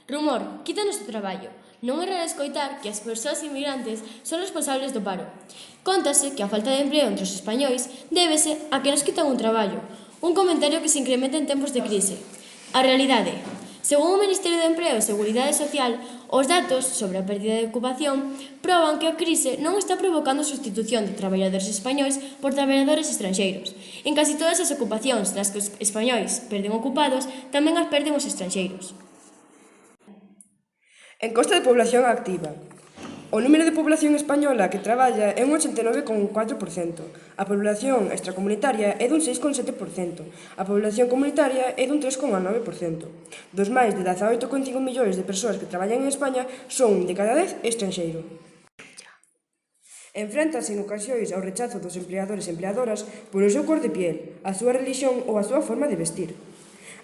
Rumor, quítanos o traballo. Non é raro escoitar que as persoas inmigrantes son responsables do paro. Cóntase que a falta de emprego entre os españois débese a que nos quitan un traballo, un comentario que se incrementa en tempos de crise. A realidade. Según o Ministerio de Emprego e Seguridade Social, os datos sobre a pérdida de ocupación proban que a crise non está provocando a sustitución de traballadores españois por traballadores estranxeiros. En casi todas as ocupacións nas que os españois perden ocupados, tamén as perden os estranxeiros. Encosta de población activa. O número de población española que traballa é un 89,4%. A población extracomunitaria é dun 6,7%. A población comunitaria é dun 3,9%. Dos máis de 18,5 millóns de persoas que traballan en España, son de cada 10 estranxeiro. Enfréntase en ocasións ao rechazo dos empleadores e empleadoras polo seu cor de piel, a súa relixión ou a súa forma de vestir.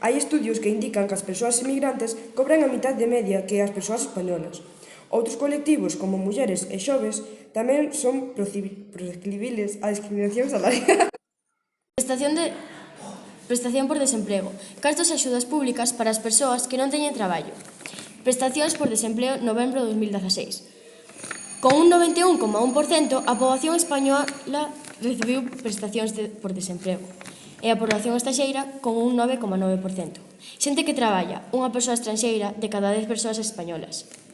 Hai estudios que indican que as persoas inmigrantes cobran a mitad de media que as persoas españolas. Outros colectivos, como mulleres e xoves, tamén son proscribibles á discriminación salarial. Prestación por desemprego. Cartos e axudas públicas para as persoas que non teñen traballo. Prestacións por desemprego novembro de 2016. Con un 91,1%, a poboación española recibiu prestacións por desemprego e a poboación estranxeira con un 9,9%. Xente que traballa, unha persoa estranxeira de cada 10 persoas españolas.